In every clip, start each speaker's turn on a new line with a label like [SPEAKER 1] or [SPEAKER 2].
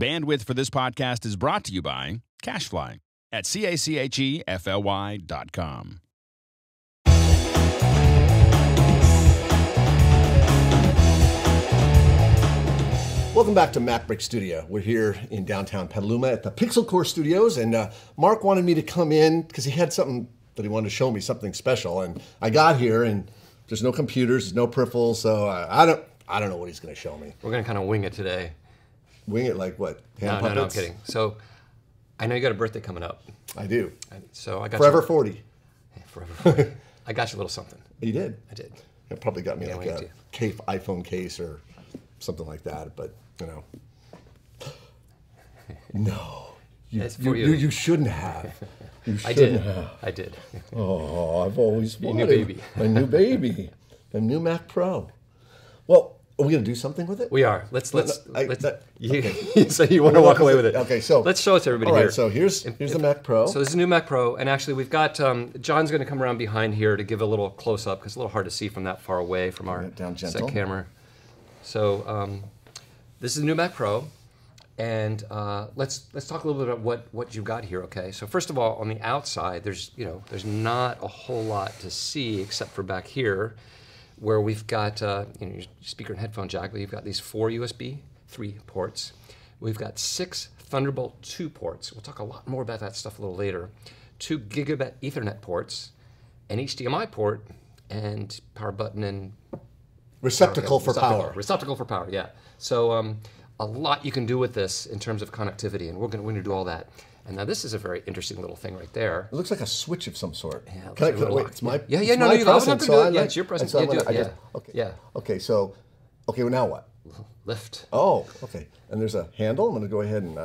[SPEAKER 1] Bandwidth for this podcast is brought to you by CacheFly at CACHEFLY.com.
[SPEAKER 2] Welcome back to MacBreak Studio. We're here in downtown Petaluma at the Pixel Core Studios, and Mark wanted me to come in because he had something that he wanted to show me, something special. And I got here, and there's no computers, there's no peripherals, so I don't know what he's going to show me.
[SPEAKER 3] We're going to kind of wing it today.
[SPEAKER 2] Wing it like what?
[SPEAKER 3] No, I'm kidding. So I know you got a birthday coming up.
[SPEAKER 2] I do.
[SPEAKER 3] So I got
[SPEAKER 2] Forever 40.
[SPEAKER 3] Yeah, forever 40. I got you a little something.
[SPEAKER 2] You did?
[SPEAKER 3] I did.
[SPEAKER 2] It probably got me like a iPhone case or something like that, but you know. No. You shouldn't have. You shouldn't have.
[SPEAKER 3] I did.
[SPEAKER 2] Oh, I've always wanted
[SPEAKER 3] a new baby.
[SPEAKER 2] A new baby. A new Mac Pro. Well, are we going to do something with it?
[SPEAKER 3] We are. Let's.
[SPEAKER 2] Okay.
[SPEAKER 3] So you want to walk away with it?
[SPEAKER 2] Okay, so
[SPEAKER 3] let's show it to everybody
[SPEAKER 2] all right,
[SPEAKER 3] here.
[SPEAKER 2] So here's the Mac Pro.
[SPEAKER 3] So this is a new Mac Pro, and actually we've got John's going to come around behind here to give a little close up because it's a little hard to see from that far away from our set camera. So this is the new Mac Pro, and let's talk a little bit about what you've got here. Okay. So first of all, on the outside, there's not a whole lot to see except for back here, where we've got your speaker and headphone jack, but you've got these 4 USB 3 ports. We've got 6 Thunderbolt 2 ports. We'll talk a lot more about that stuff a little later. 2 gigabit Ethernet ports, an HDMI port, and power button and
[SPEAKER 2] receptacle for power.
[SPEAKER 3] Receptacle for power, yeah. So a lot you can do with this in terms of connectivity, and we're going to do all that. And now this is a very interesting little thing right there.
[SPEAKER 2] It looks like a switch of some sort.
[SPEAKER 3] Yeah,
[SPEAKER 2] wait, it's my
[SPEAKER 3] no,
[SPEAKER 2] it's
[SPEAKER 3] no,
[SPEAKER 2] my present, so
[SPEAKER 3] yeah, it's your present.
[SPEAKER 2] So
[SPEAKER 3] yeah,
[SPEAKER 2] okay.
[SPEAKER 3] Yeah.
[SPEAKER 2] Okay, so well, now what?
[SPEAKER 3] Lift.
[SPEAKER 2] Oh, okay. And there's a handle. I'm going to go ahead and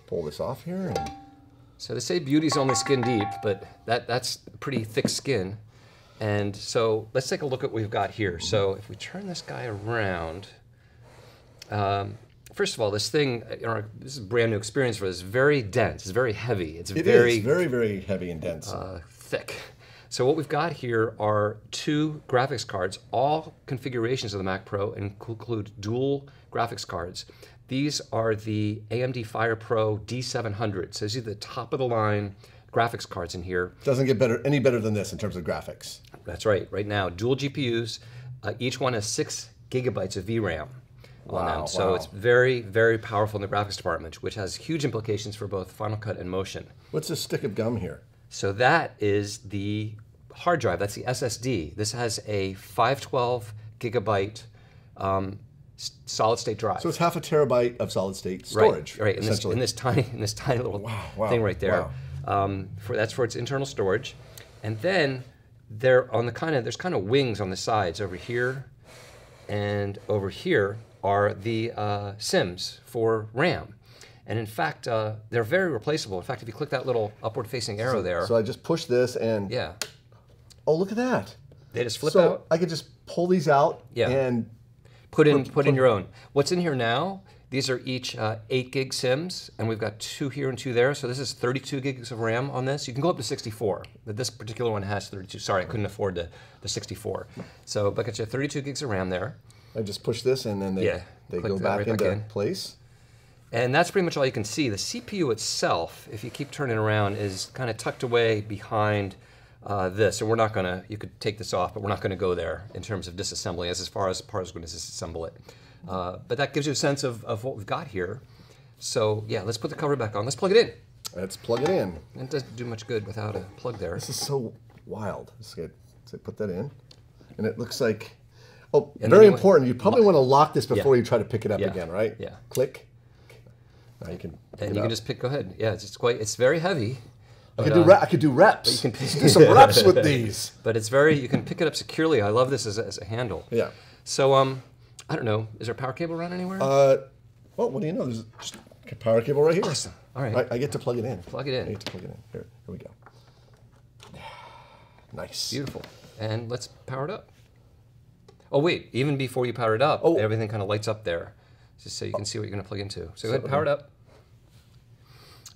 [SPEAKER 2] pull this off here. And
[SPEAKER 3] so they say beauty's only skin deep, but that's pretty thick skin. And so let's take a look at what we've got here. So if we turn this guy around, first of all, this thing, this is a brand new experience for us. It's very dense. It's very heavy. It's very,
[SPEAKER 2] very heavy and dense.
[SPEAKER 3] Thick. So what we've got here are 2 graphics cards. All configurations of the Mac Pro include dual graphics cards. These are the AMD FirePro D700. So these are the top of the line graphics cards in here.
[SPEAKER 2] Doesn't get any better than this in terms of graphics.
[SPEAKER 3] That's right. Right now, dual GPUs. Each one has 6 gigabytes of VRAM.
[SPEAKER 2] Wow,
[SPEAKER 3] so it's very, very powerful in the graphics department, which has huge implications for both Final Cut and Motion.
[SPEAKER 2] What's this stick of gum here?
[SPEAKER 3] So that is the hard drive. That's the SSD. This has a 512 gigabyte solid state drive.
[SPEAKER 2] So it's half a terabyte of solid state storage.
[SPEAKER 3] Right. In this tiny little thing right there.
[SPEAKER 2] Wow.
[SPEAKER 3] That's for its internal storage, and then there's kind of wings on the sides over here, and over here are the SIMs for RAM. And in fact, they're very replaceable. In fact, if you click that little upward-facing arrow there.
[SPEAKER 2] So I just push this and...
[SPEAKER 3] Yeah.
[SPEAKER 2] Oh, look at that.
[SPEAKER 3] They just flip
[SPEAKER 2] so
[SPEAKER 3] out.
[SPEAKER 2] I could just pull these out and...
[SPEAKER 3] Put in your own. What's in here now, these are each 8 gig SIMs, and we've got 2 here and 2 there. So this is 32 gigs of RAM on this. You can go up to 64. But this particular one has 32. Sorry, I couldn't afford the 64. So, but got you 32 gigs of RAM there.
[SPEAKER 2] I just push this and then they go back into place.
[SPEAKER 3] And that's pretty much all you can see. The CPU itself, if you keep turning around, is kind of tucked away behind this. And we're not going to, you could take this off, but we're not going to go there in terms of disassembly as far as we're going to disassemble it. But that gives you a sense of what we've got here. So yeah, let's put the cover back on. Let's plug it in.
[SPEAKER 2] Let's plug it in.
[SPEAKER 3] It doesn't do much good without a plug there.
[SPEAKER 2] This is so wild. Let's put that in. And it looks like... Oh, very important. You probably want to lock this before you try to pick it up again, right?
[SPEAKER 3] Yeah.
[SPEAKER 2] Click. Now you can.
[SPEAKER 3] And you can just pick. Go ahead. Yeah, it's very heavy.
[SPEAKER 2] I could do reps. You can do some reps with these.
[SPEAKER 3] But you can pick it up securely. I love this as a handle.
[SPEAKER 2] Yeah.
[SPEAKER 3] So I don't know. Is there a power cable around anywhere?
[SPEAKER 2] Well, what do you know? There's just a power cable right here.
[SPEAKER 3] Awesome. All right.
[SPEAKER 2] I get to plug it in.
[SPEAKER 3] Plug it in.
[SPEAKER 2] I get to plug it in. Here we go. Nice.
[SPEAKER 3] Beautiful. And let's power it up. Oh wait, even before you power it up, everything kind of lights up there, just so you can see what you're going to plug into. So go ahead and power it up.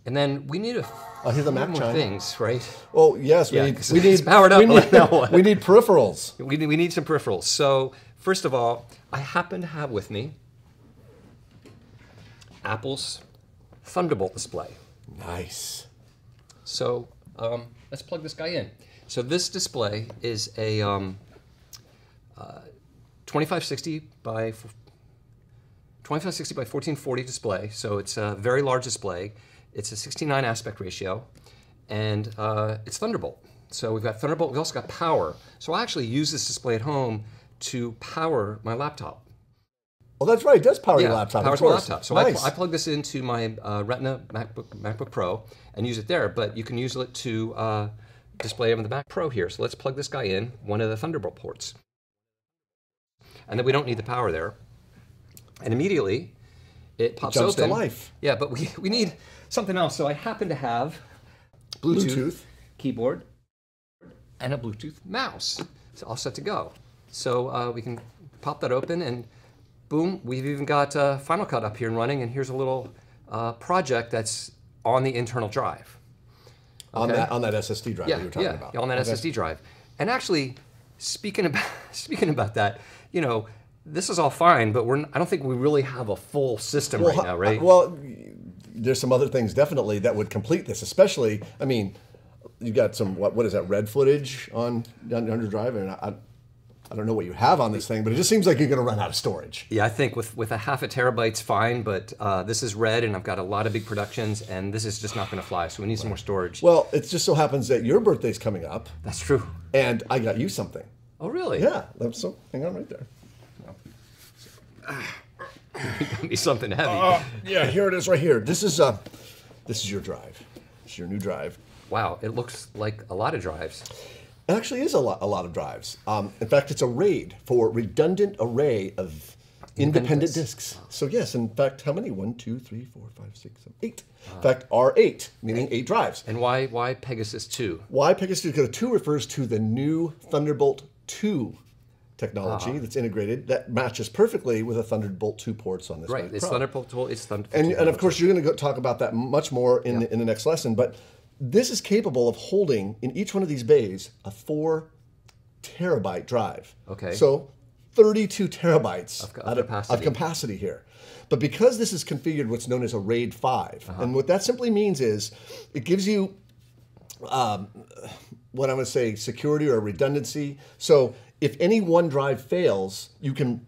[SPEAKER 3] And then we need
[SPEAKER 2] the Mac
[SPEAKER 3] more things, right?
[SPEAKER 2] Oh yes, we need
[SPEAKER 3] powered up.
[SPEAKER 2] We need peripherals.
[SPEAKER 3] We need some peripherals. So first of all, I happen to have with me Apple's Thunderbolt Display.
[SPEAKER 2] Nice.
[SPEAKER 3] So let's plug this guy in. So this display is a 2560 by 1440 display. So it's a very large display. It's a 69 aspect ratio, and it's Thunderbolt. So we've got Thunderbolt. We've also got power. So I actually use this display at home to power my laptop.
[SPEAKER 2] Oh, that's right. It does power your laptop.
[SPEAKER 3] Powers
[SPEAKER 2] of course.
[SPEAKER 3] my laptop. So
[SPEAKER 2] nice.
[SPEAKER 3] I plug this into my Retina MacBook Pro and use it there. But you can use it to display on the Mac Pro here. So let's plug this guy in, one of the Thunderbolt ports. And then we don't need the power there. And immediately it pops
[SPEAKER 2] jumps
[SPEAKER 3] open.
[SPEAKER 2] to life.
[SPEAKER 3] Yeah, but we need something else. So I happen to have
[SPEAKER 2] Bluetooth
[SPEAKER 3] keyboard and a Bluetooth mouse. It's all set to go. So we can pop that open and boom, we've even got Final Cut up here and running, and here's a little project that's on the internal drive. Okay?
[SPEAKER 2] On that SSD drive that you were talking about.
[SPEAKER 3] Yeah, on that SSD drive. And actually, speaking about that, you know, this is all fine, but I don't think we really have a full system right now, right?
[SPEAKER 2] Well, there's some other things definitely that would complete this, especially, I mean, you got some, what is that, red footage on your drive? And I don't know what you have on this thing, but it just seems like you're going to run out of storage.
[SPEAKER 3] Yeah, I think with a half a terabyte's fine, but this is red, and I've got a lot of big productions, and this is just not going to fly, so we need some more storage.
[SPEAKER 2] Well, it just so happens that your birthday's coming up.
[SPEAKER 3] That's true.
[SPEAKER 2] And I got you something.
[SPEAKER 3] Oh, really?
[SPEAKER 2] Yeah, so hang on right there.
[SPEAKER 3] You got me something heavy.
[SPEAKER 2] Yeah, here it is right here. This is your drive. It's your new drive.
[SPEAKER 3] Wow, it looks like a lot of drives.
[SPEAKER 2] It actually is a lot of drives. In fact, it's a RAID for redundant array of independent disks. So yes, in fact, how many? 1, 2, 3, 4, 5, 6, 7, 8. In fact, R8, meaning 8 drives.
[SPEAKER 3] And why Pegasus 2?
[SPEAKER 2] Why Pegasus 2? Because 2 refers to the new Thunderbolt 2 technology that's integrated that matches perfectly with a Thunderbolt 2 ports on this.
[SPEAKER 3] Right,
[SPEAKER 2] Mac
[SPEAKER 3] it's
[SPEAKER 2] Pro.
[SPEAKER 3] Thunderbolt 2. It's Thunderbolt.
[SPEAKER 2] And of course, you're going to talk about that much more in the next lesson. But this is capable of holding in each one of these bays a 4 terabyte drive.
[SPEAKER 3] Okay.
[SPEAKER 2] So 32 terabytes
[SPEAKER 3] of
[SPEAKER 2] capacity here. But because this is configured what's known as a RAID 5, and what that simply means is it gives you what I'm going to say security or redundancy. So if any one drive fails, you can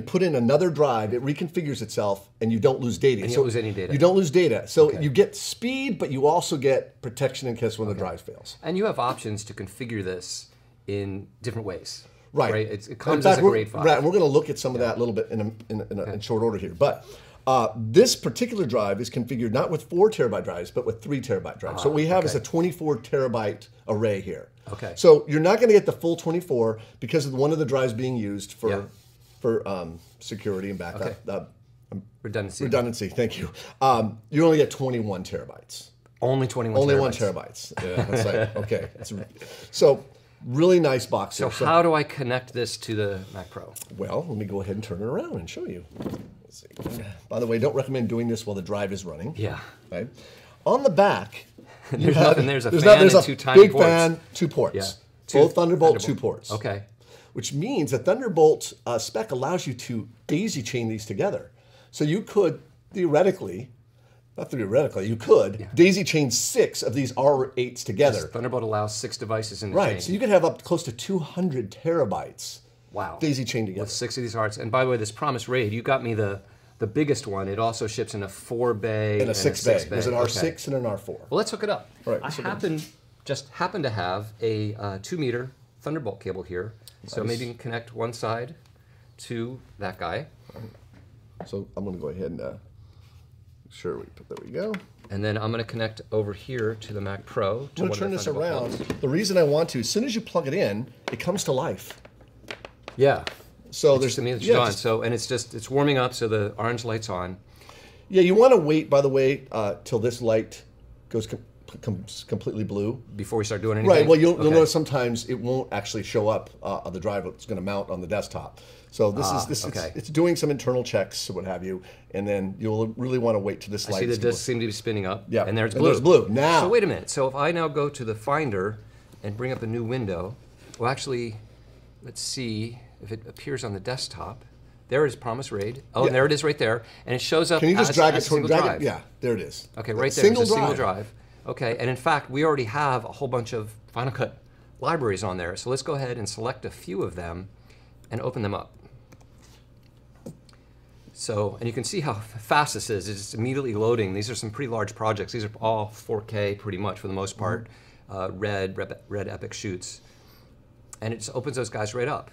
[SPEAKER 2] put in another drive, it reconfigures itself, and you don't lose data.
[SPEAKER 3] And you don't lose any data.
[SPEAKER 2] You don't lose data. So you get speed, but you also get protection in case one of the drives fails.
[SPEAKER 3] And you have options to configure this in different ways.
[SPEAKER 2] Right.
[SPEAKER 3] It comes as a grade 5.
[SPEAKER 2] Right, and we're going to look at some of that a little bit in short order here. But this particular drive is configured not with 4 terabyte drives, but with 3 terabyte drives. So what we have is a 24 terabyte array here.
[SPEAKER 3] Okay.
[SPEAKER 2] So you're not going to get the full 24 because of one of the drives being used for security and backup.
[SPEAKER 3] Okay. Redundancy.
[SPEAKER 2] Redundancy, thank you. You only get 21 terabytes.
[SPEAKER 3] Only 21
[SPEAKER 2] Only
[SPEAKER 3] terabytes.
[SPEAKER 2] 1 terabytes. Yeah, that's like, okay. So really nice box here.
[SPEAKER 3] So how do I connect this to the Mac Pro?
[SPEAKER 2] Well, let me go ahead and turn it around and show you. Let's see. By the way, don't recommend doing this while the drive is running.
[SPEAKER 3] Yeah.
[SPEAKER 2] Okay. On the back,
[SPEAKER 3] there's a fan and 2 tiny
[SPEAKER 2] big
[SPEAKER 3] ports.
[SPEAKER 2] fan, 2 ports.
[SPEAKER 3] Yeah.
[SPEAKER 2] Both Thunderbolt 2 ports.
[SPEAKER 3] Okay.
[SPEAKER 2] Which means that Thunderbolt spec allows you to daisy chain these together. So you could theoretically, not theoretically, you could daisy chain 6 of these R8s together.
[SPEAKER 3] Yes, Thunderbolt allows 6 devices in the chain.
[SPEAKER 2] Right, so you could have up close to 200 terabytes.
[SPEAKER 3] Wow.
[SPEAKER 2] Daisy chained together.
[SPEAKER 3] With 6 of these hearts. And by the way, this Promise RAID, you got me the biggest one. It also ships in a 4-bay
[SPEAKER 2] and a 6-bay. There's an R6
[SPEAKER 3] okay.
[SPEAKER 2] and an R4.
[SPEAKER 3] Well, let's hook it up.
[SPEAKER 2] All right,
[SPEAKER 3] I happen to have a 2-meter Thunderbolt cable here. Nice. So maybe you can connect one side to that guy.
[SPEAKER 2] So I'm going to go ahead and there we go.
[SPEAKER 3] And then I'm going to connect over here to the Mac Pro.
[SPEAKER 2] I'm going to turn this around. The reason I want to, as soon as you plug it in, it comes to life.
[SPEAKER 3] Yeah.
[SPEAKER 2] So
[SPEAKER 3] there's on. So and it's warming up, so the orange light's on.
[SPEAKER 2] Yeah, you want to wait, by the way, till this light goes completely blue
[SPEAKER 3] before we start doing anything.
[SPEAKER 2] Right. Well, you'll notice sometimes it won't actually show up on the drive. It's going to mount on the desktop. So it's doing some internal checks or what have you, and then you'll really want to wait till this light.
[SPEAKER 3] I see the disc seem to be spinning up.
[SPEAKER 2] Yeah,
[SPEAKER 3] and there's blue.
[SPEAKER 2] There's blue now.
[SPEAKER 3] So wait a minute. So if I now go to the Finder and bring up a new window, well, actually, let's see if it appears on the desktop. There is Promise RAID. Oh,
[SPEAKER 2] Yeah.
[SPEAKER 3] and there it is right there. And it shows up
[SPEAKER 2] Can you just drag it
[SPEAKER 3] as a single drive.
[SPEAKER 2] Yeah, there it is.
[SPEAKER 3] Okay, right there.
[SPEAKER 2] Single
[SPEAKER 3] It's a
[SPEAKER 2] drive.
[SPEAKER 3] single drive. Okay, and in fact, we already have a whole bunch of Final Cut libraries on there. So let's go ahead and select a few of them and open them up. So, and you can see how fast this is. It's just immediately loading. These are some pretty large projects. These are all 4K pretty much for the most part. Red Epic shoots. And it just opens those guys right up.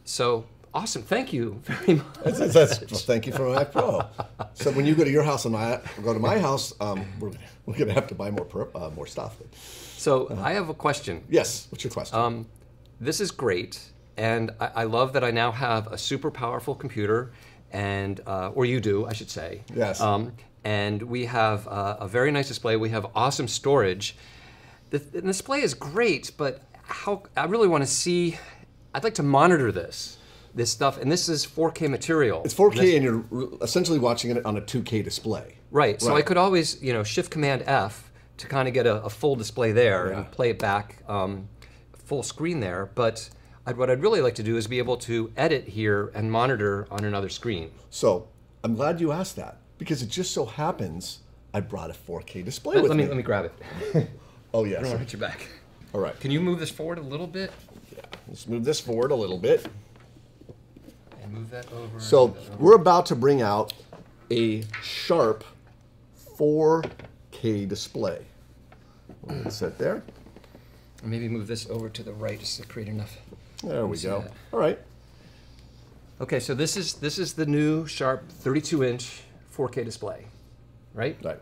[SPEAKER 3] So, awesome. Thank you very much.
[SPEAKER 2] Well, thank you for Mac Pro. So when you go to your house and go to my house, we're going to have to buy more stuff.
[SPEAKER 3] So I have a question.
[SPEAKER 2] Yes. What's your question?
[SPEAKER 3] This is great, and I love that I now have a super powerful computer, and or you do, I should say.
[SPEAKER 2] Yes.
[SPEAKER 3] And we have a very nice display. We have awesome storage. The display is great, but I really want to see. I'd like to monitor this stuff, and this is 4K material.
[SPEAKER 2] It's 4K, and you're essentially watching it on a 2K display.
[SPEAKER 3] Right. So I could always, Shift Command F to kind of get a full display there and play it back full screen there. But what I'd really like to do is be able to edit here and monitor on another screen.
[SPEAKER 2] So I'm glad you asked that, because it just so happens I brought a 4K display with me.
[SPEAKER 3] Let me grab it.
[SPEAKER 2] Oh, yes.
[SPEAKER 3] I don't want to hit your back.
[SPEAKER 2] All right.
[SPEAKER 3] Can you move this forward a little bit?
[SPEAKER 2] Yeah. Let's move this forward a little bit.
[SPEAKER 3] And move that over.
[SPEAKER 2] So we're about to bring out a sharp 4K display. We'll set there.
[SPEAKER 3] And maybe move this over to the right just to create enough.
[SPEAKER 2] There we go. All right.
[SPEAKER 3] Okay, so this is the new sharp 32-inch 4K display, right?
[SPEAKER 2] Right.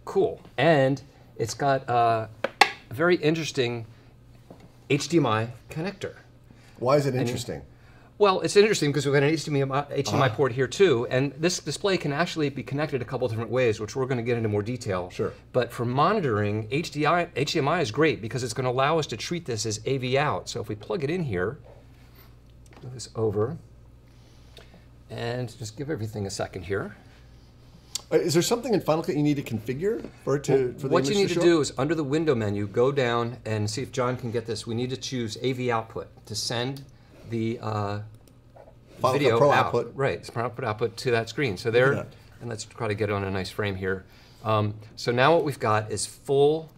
[SPEAKER 3] Cool. And it's got a very interesting HDMI connector.
[SPEAKER 2] Why is it interesting?
[SPEAKER 3] Well, it's interesting because we've got an HDMI port here too, and this display can actually be connected a couple different ways, which we're going to get into more detail.
[SPEAKER 2] Sure.
[SPEAKER 3] But for monitoring, HDMI is great because it's going to allow us to treat this as AV out. So if we plug it in here, move this over, and just give everything a second here.
[SPEAKER 2] Is there something in Final Cut you need to configure for the image to show?
[SPEAKER 3] What you need to do is under the window menu, go down and see if John can get this. We need to choose AV output to send the video
[SPEAKER 2] Pro
[SPEAKER 3] out.
[SPEAKER 2] output.
[SPEAKER 3] Right, it's output to that screen. So there, and let's try to get it on a nice frame here. So now what we've got is full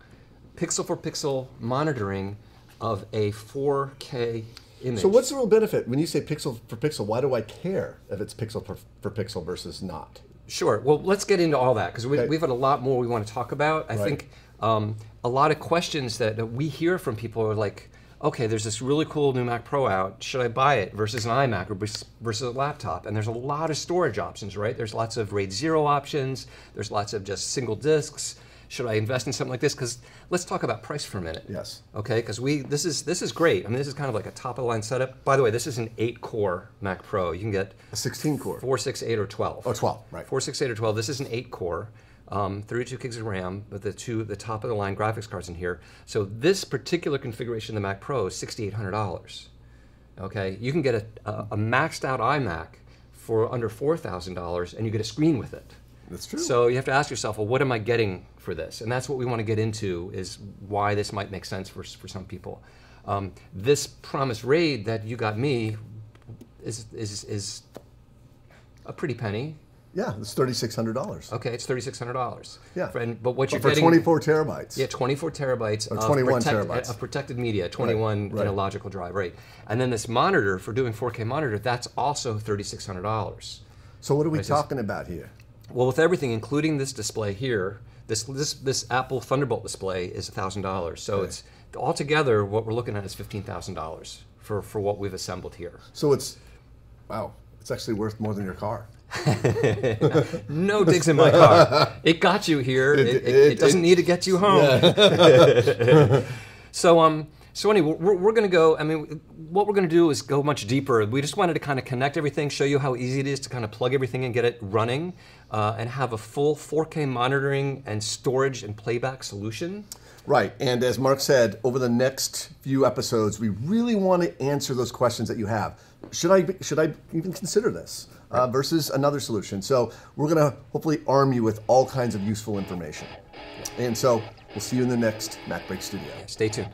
[SPEAKER 3] pixel for pixel monitoring of a 4K image.
[SPEAKER 2] So what's the real benefit? When you say pixel for pixel, why do I care if it's pixel for pixel versus not?
[SPEAKER 3] Sure. Well, let's get into all that because we've got a lot more we want to talk about. I think a lot of questions that we hear from people are like, okay, there's this really cool new Mac Pro out. Should I buy it versus an iMac or versus a laptop? And there's a lot of storage options, right? There's lots of RAID 0 options. There's lots of just single disks. Should I invest in something like this? Because let's talk about price for a minute.
[SPEAKER 2] Yes.
[SPEAKER 3] Okay, because this is great. I mean, this is kind of like a top of the line setup. By the way, this is an 8-core Mac Pro. You can get
[SPEAKER 2] a 16-core,
[SPEAKER 3] 4, 6, 8, or 12.
[SPEAKER 2] Oh, 12, right.
[SPEAKER 3] 4, 6, 8, or 12. This is an 8-core. 32 gigs of RAM with the top of the line graphics cards in here. So this particular configuration of the Mac Pro is $6,800. Okay, you can get a maxed out iMac for under $4,000, and you get a screen with it.
[SPEAKER 2] That's true.
[SPEAKER 3] So you have to ask yourself, well, what am I getting for this? And that's what we want to get into, is why this might make sense for some people. This Promise RAID that you got me is a pretty penny.
[SPEAKER 2] Yeah, it's $3,600.
[SPEAKER 3] Okay, it's $3,600.
[SPEAKER 2] Yeah,
[SPEAKER 3] but what you're
[SPEAKER 2] for
[SPEAKER 3] getting
[SPEAKER 2] 24 terabytes.
[SPEAKER 3] Yeah, 24 terabytes
[SPEAKER 2] or 21 terabytes
[SPEAKER 3] of protected media, 21 in a logical drive, right? And then this monitor for doing 4K monitor, that's also $3,600.
[SPEAKER 2] So what are we talking about here?
[SPEAKER 3] Well, with everything, including this display here, this Apple Thunderbolt display is $1,000. So it's altogether what we're looking at is $15,000 for what we've assembled here.
[SPEAKER 2] So it's actually worth more than your car.
[SPEAKER 3] No digs in my car. It got you here. It doesn't need to get you home. Yeah. So anyway, we're going to go, I mean, what we're going to do is go much deeper. We just wanted to kind of connect everything, show you how easy it is to kind of plug everything and get it running, and have a full 4K monitoring and storage and playback solution.
[SPEAKER 2] Right, and as Mark said, over the next few episodes, we really want to answer those questions that you have. Should I even consider this versus another solution? So we're going to hopefully arm you with all kinds of useful information. And so we'll see you in the next MacBreak Studio.
[SPEAKER 3] Stay tuned.